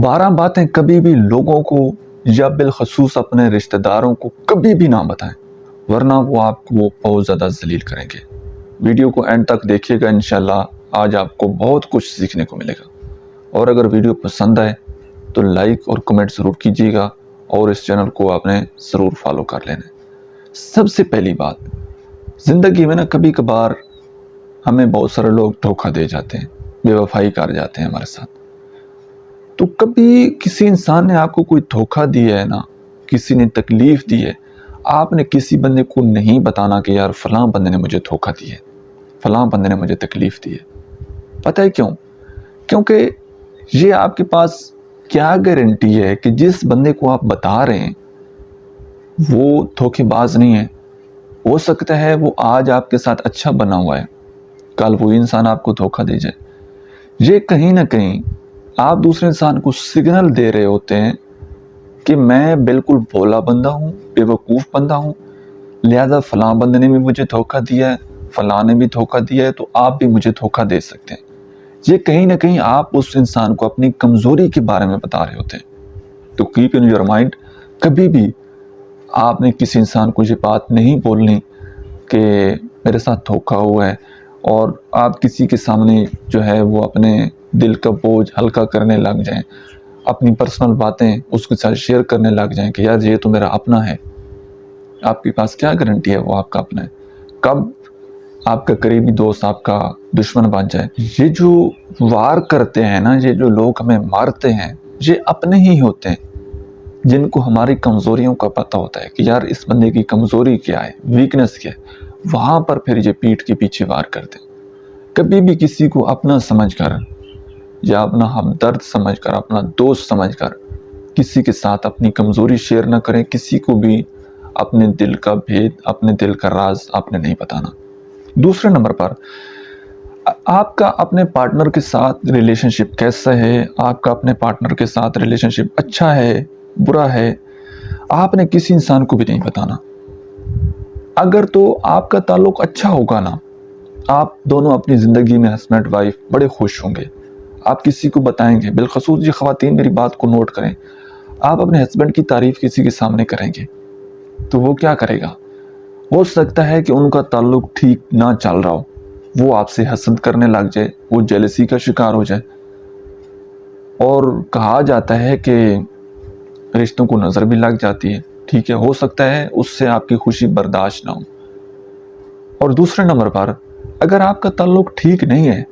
12 باتیں کبھی بھی لوگوں کو یا بالخصوص اپنے رشتہ داروں کو کبھی بھی نہ بتائیں، ورنہ وہ آپ کو بہت زیادہ ذلیل کریں گے۔ ویڈیو کو اینڈ تک دیکھیے گا، انشاءاللہ آج آپ کو بہت کچھ سیکھنے کو ملے گا۔ اور اگر ویڈیو پسند آئے تو لائک اور کمنٹ ضرور کیجیے گا، اور اس چینل کو آپ نے ضرور فالو کر لینا۔ سب سے پہلی بات، زندگی میں کبھی کبھار ہمیں بہت سارے لوگ دھوکہ دے جاتے ہیں، بے وفائی کر جاتے ہیں ہمارے ساتھ۔ تو کبھی کسی انسان نے آپ کو کوئی دھوکہ دیا ہے نا، کسی نے تکلیف دی ہے، آپ نے کسی بندے کو نہیں بتانا کہ یار فلاں بندے نے مجھے دھوکہ دیا ہے، فلاں بندے نے مجھے تکلیف دی ہے۔ پتہ ہے کیوں؟ کیونکہ یہ آپ کے پاس کیا گارنٹی ہے کہ جس بندے کو آپ بتا رہے ہیں وہ دھوکے باز نہیں ہے؟ ہو سکتا ہے وہ آج آپ کے ساتھ اچھا بنا ہوا ہے، کل وہ انسان آپ کو دھوکہ دے جائے۔ یہ کہیں نہ کہیں آپ دوسرے انسان کو سگنل دے رہے ہوتے ہیں کہ میں بالکل بھولا بندہ ہوں، بے وقوف بندہ ہوں، لہذا فلاں بندے نے بھی مجھے دھوکہ دیا ہے، فلاں نے بھی دھوکہ دیا ہے، تو آپ بھی مجھے دھوکہ دے سکتے ہیں۔ یہ کہیں نہ کہیں آپ اس انسان کو اپنی کمزوری کے بارے میں بتا رہے ہوتے ہیں۔ تو کیپ ان یور مائنڈ، کبھی بھی آپ نے کسی انسان کو یہ بات نہیں بولنی کہ میرے ساتھ دھوکہ ہوا ہے، اور آپ کسی کے سامنے جو ہے وہ اپنے دل کا بوجھ ہلکا کرنے لگ جائیں، اپنی پرسنل باتیں اس کے ساتھ شیئر کرنے لگ جائیں کہ یار یہ تو میرا اپنا ہے۔ آپ کے پاس کیا گارنٹی ہے وہ آپ کا اپنا ہے؟ کب آپ کا قریبی دوست آپ کا دشمن بن جائے۔ یہ جو وار کرتے ہیں نا، یہ جو لوگ ہمیں مارتے ہیں، یہ اپنے ہی ہوتے ہیں جن کو ہماری کمزوریوں کا پتہ ہوتا ہے کہ یار اس بندے کی کمزوری کیا ہے، ویکنس کیا ہے، وہاں پر پھر یہ پیٹھ کے پیچھے وار کرتے ہیں۔ کبھی بھی کسی کو اپنا سمجھ کر یا اپنا ہمدرد سمجھ کر، اپنا دوست سمجھ کر کسی کے ساتھ اپنی کمزوری شیئر نہ کریں۔ کسی کو بھی اپنے دل کا بھید، اپنے دل کا راز آپ نے نہیں بتانا۔ دوسرے نمبر پر، آپ کا اپنے پارٹنر کے ساتھ ریلیشن شپ کیسا ہے؟ آپ کا اپنے پارٹنر کے ساتھ ریلیشن شپ اچھا ہے، برا ہے؟ آپ نے کسی انسان کو بھی نہیں بتانا۔ اگر تو آپ کا تعلق اچھا ہوگا نا، آپ دونوں اپنی زندگی میں ہسبینڈ وائف بڑے خوش ہوں گے، آپ کسی کو بتائیں گے۔ بالخصوص یہ خواتین میری بات کو نوٹ کریں، آپ اپنے ہسبینڈ کی تعریف کسی کے سامنے کریں گے تو وہ کیا کرے گا؟ ہو سکتا ہے کہ ان کا تعلق ٹھیک نہ چل رہا ہو، وہ آپ سے حسد کرنے لگ جائے، وہ جیلسی کا شکار ہو جائے، اور کہا جاتا ہے کہ رشتوں کو نظر بھی لگ جاتی ہے۔ ٹھیک ہے، ہو سکتا ہے اس سے آپ کی خوشی برداشت نہ ہو۔ اور دوسرے نمبر پر، اگر آپ کا تعلق ٹھیک نہیں ہے،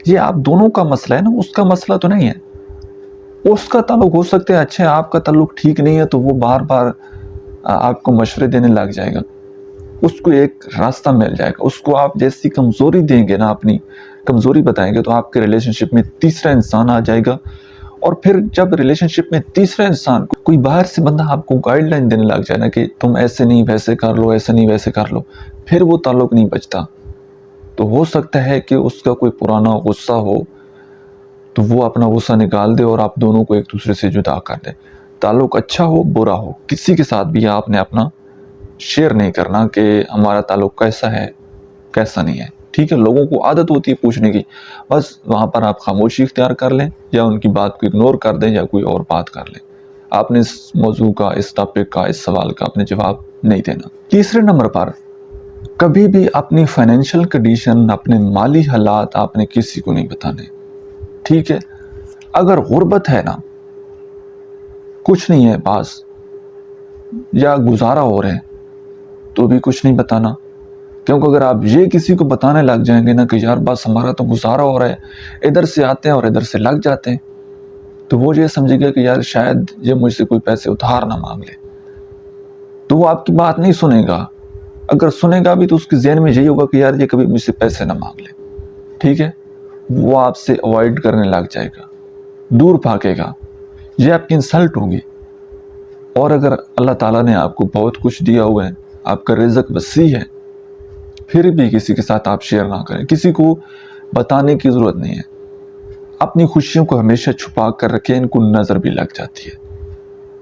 یہ آپ دونوں کا مسئلہ ہے نا، اس کا مسئلہ تو نہیں ہے۔ اس کا تعلق ہو سکتا ہے اچھا ہے، آپ کا تعلق ٹھیک نہیں ہے تو وہ بار بار آپ کو مشورے دینے لگ جائے گا، اس کو ایک راستہ مل جائے گا۔ اس کو آپ جیسی کمزوری دیں گے نا، اپنی کمزوری بتائیں گے، تو آپ کے ریلیشن شپ میں تیسرا انسان آ جائے گا۔ اور پھر جب ریلیشن شپ میں تیسرا انسان کوئی باہر سے بندہ آپ کو گائیڈ لائن دینے لگ جائے نا کہ تم ایسے نہیں ویسے کر لو، ایسے نہیں ویسے کر لو، پھر وہ تعلق نہیں بچتا۔ تو ہو سکتا ہے کہ اس کا کوئی پرانا غصہ ہو تو وہ اپنا غصہ نکال دے اور آپ دونوں کو ایک دوسرے سے جدا کر دے۔ تعلق اچھا ہو برا ہو، کسی کے ساتھ بھی آپ نے اپنا شیئر نہیں کرنا کہ ہمارا تعلق کیسا ہے کیسا نہیں ہے۔ ٹھیک ہے، لوگوں کو عادت ہوتی ہے پوچھنے کی، بس وہاں پر آپ خاموشی اختیار کر لیں، یا ان کی بات کو اگنور کر دیں، یا کوئی اور بات کر لیں۔ آپ نے اس موضوع کا، اس ٹاپک کا، اس سوال کا اپنے جواب نہیں دینا۔ تیسرے نمبر پر، کبھی بھی اپنی فائنینشیل کنڈیشن، اپنے مالی حالات آپ نے کسی کو نہیں بتانے۔ ٹھیک ہے، اگر غربت ہے نا، کچھ نہیں ہے پاس، یا گزارا ہو رہے ہیں، تو بھی کچھ نہیں بتانا۔ کیونکہ اگر آپ یہ کسی کو بتانے لگ جائیں گے نا کہ یار بس ہمارا تو گزارا ہو رہا ہے، ادھر سے آتے ہیں اور ادھر سے لگ جاتے ہیں، تو وہ یہ سمجھے گا کہ یار شاید یہ مجھ سے کوئی پیسے ادھار نہ مانگ لے، تو وہ آپ کی بات نہیں سنے گا۔ اگر سنے گا بھی تو اس کے ذہن میں یہی ہوگا کہ یار یہ کبھی مجھ سے پیسے نہ مانگ لے۔ ٹھیک ہے، وہ آپ سے اوائڈ کرنے لگ جائے گا، دور بھاگے گا، یہ آپ کی انسلٹ ہوگی۔ اور اگر اللہ تعالیٰ نے آپ کو بہت کچھ دیا ہوا ہے، آپ کا رزق وسیع ہے، پھر بھی کسی کے ساتھ آپ شیئر نہ کریں۔ کسی کو بتانے کی ضرورت نہیں ہے۔ اپنی خوشیوں کو ہمیشہ چھپا کر رکھیں، ان کو نظر بھی لگ جاتی ہے۔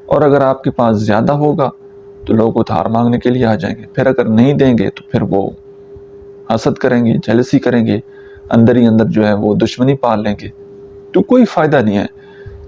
اور اگر آپ کے پاس زیادہ ہوگا تو لوگ ادھار مانگنے کے لیے آ جائیں گے، پھر اگر نہیں دیں گے تو پھر وہ حسد کریں گے، جیلسی کریں گے، اندر ہی اندر جو ہے وہ دشمنی پال لیں گے، تو کوئی فائدہ نہیں ہے۔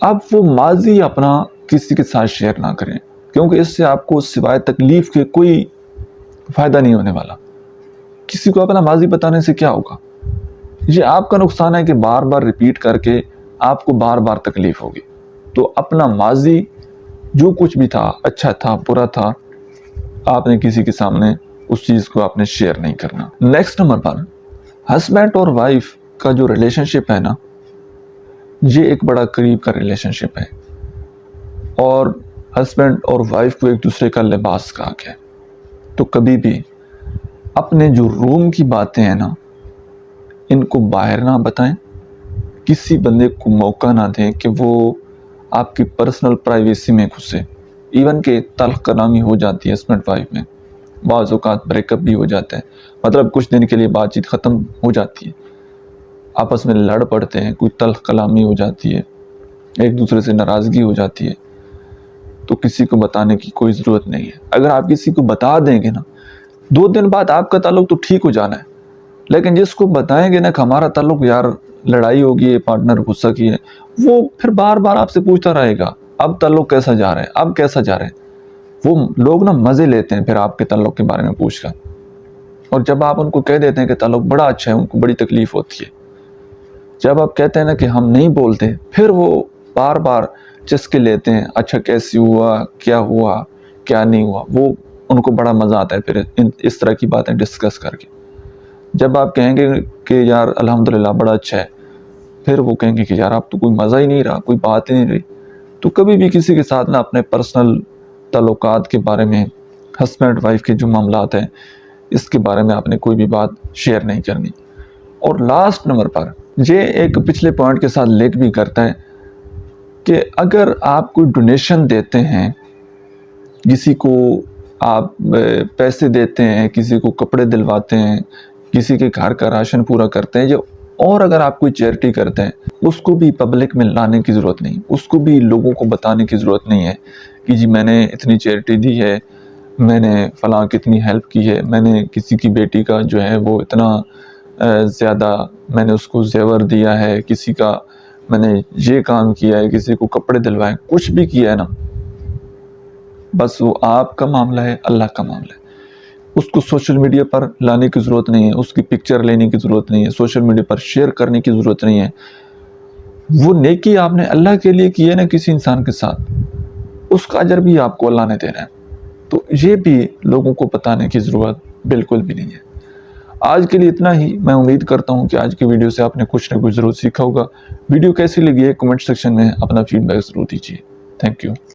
آپ وہ ماضی اپنا کسی کے ساتھ شیئر نہ کریں، کیونکہ اس سے آپ کو سوائے تکلیف کے کوئی فائدہ نہیں ہونے والا۔ کسی کو اپنا ماضی بتانے سے کیا ہوگا؟ یہ آپ کا نقصان ہے کہ بار بار ریپیٹ کر کے آپ کو بار بار تکلیف ہوگی۔ تو اپنا ماضی جو کچھ بھی تھا، اچھا تھا، برا تھا، آپ نے کسی کے سامنے اس چیز کو آپ نے شیئر نہیں کرنا۔ نیکسٹ نمبر پر ہسبینڈ اور وائف کا جو ریلیشن شپ ہے نا، یہ ایک بڑا قریب کا ریلیشن شپ ہے، اور ہسبینڈ اور وائف کو ایک دوسرے کا لباس کہا گیا ہے۔ تو کبھی بھی اپنے جو روم کی باتیں ہیں نا، ان کو باہر نہ بتائیں، کسی بندے کو موقع نہ دیں کہ وہ آپ کی پرسنل پرائیویسی میں گھسے۔ ایون کہ تلخ کلامی ہو جاتی ہے ہسبینڈ وائف میں، بعض اوقات بریک اپ بھی ہو جاتا ہے، مطلب کچھ دن کے لیے بات چیت ختم ہو جاتی ہے، آپس میں لڑ پڑتے ہیں، کوئی تلخ کلامی ہو جاتی ہے، ایک دوسرے سے ناراضگی ہو جاتی ہے، تو کسی کو بتانے کی کوئی ضرورت نہیں ہے۔ اگر آپ کسی کو بتا دیں گے نا، 2 دن بعد آپ کا تعلق تو ٹھیک ہو جانا ہے، لیکن جس کو بتائیں گے نا کہ ہمارا تعلق یار لڑائی ہوگی ہے، پارٹنر غصہ کی ہے، وہ پھر بار بار آپ سے پوچھتا رہے گا اب تعلق کیسا جا رہا ہے، اب کیسا جا رہا ہے۔ وہ لوگ نا مزے لیتے ہیں پھر آپ کے تعلق کے بارے میں پوچھ کر، اور جب آپ ان کو کہہ دیتے ہیں کہ تعلق بڑا اچھا ہے، ان کو بڑی تکلیف ہوتی ہے۔ جب آپ کہتے ہیں نا کہ ہم نہیں بولتے، پھر وہ بار بار چسکے لیتے ہیں، اچھا کیسی ہوا، کیا نہیں ہوا، وہ ان کو بڑا مزہ آتا ہے پھر اس طرح کی باتیں ڈسکس کر کے۔ جب آپ کہیں گے کہ یار الحمدللہ بڑا اچھا ہے، پھر وہ کہیں گے کہ یار اب تو کوئی مزہ ہی نہیں رہا، کوئی بات ہی نہیں رہی۔ تو کبھی بھی کسی کے ساتھ نا اپنے پرسنل تعلقات کے بارے میں، ہسبینڈ وائف کے جو معاملات ہیں، اس کے بارے میں آپ نے کوئی بھی بات شیئر نہیں کرنی۔ اور لاسٹ نمبر پر یہ ایک پچھلے پوائنٹ کے ساتھ لنک بھی کرتا ہے کہ اگر آپ کوئی ڈونیشن دیتے ہیں، کسی کو آپ پیسے دیتے ہیں، کسی کو کپڑے دلواتے ہیں، کسی کے گھر کا راشن پورا کرتے ہیں، اور اگر آپ کوئی چیریٹی کرتے ہیں، اس کو بھی پبلک میں لانے کی ضرورت نہیں، اس کو بھی لوگوں کو بتانے کی ضرورت نہیں ہے کہ جی میں نے اتنی چیریٹی دی ہے، میں نے فلاں کتنی ہیلپ کی ہے، میں نے کسی کی بیٹی کا جو ہے وہ اتنا زیادہ میں نے اس کو زیور دیا ہے، کسی کا میں نے یہ کام کیا ہے، کسی کو کپڑے دلوائے، کچھ بھی کیا ہے نا، بس وہ آپ کا معاملہ ہے، اللہ کا معاملہ ہے۔ اس کو سوشل میڈیا پر لانے کی ضرورت نہیں ہے، اس کی پکچر لینے کی ضرورت نہیں ہے، سوشل میڈیا پر شیئر کرنے کی ضرورت نہیں ہے۔ وہ نیکی آپ نے اللہ کے لیے کی ہے نا کسی انسان کے ساتھ، اس کا اجر بھی آپ کو اللہ نے دینا ہے۔ تو یہ بھی لوگوں کو بتانے کی ضرورت بالکل بھی نہیں ہے۔ آج کے لیے اتنا ہی۔ میں امید کرتا ہوں کہ آج کی ویڈیو سے آپ نے کچھ نہ کچھ ضرور سیکھا ہوگا۔ ویڈیو کیسی لگی ہے کمنٹ سیکشن میں اپنا فیڈ بیک ضرور دیجیے۔ Thank you.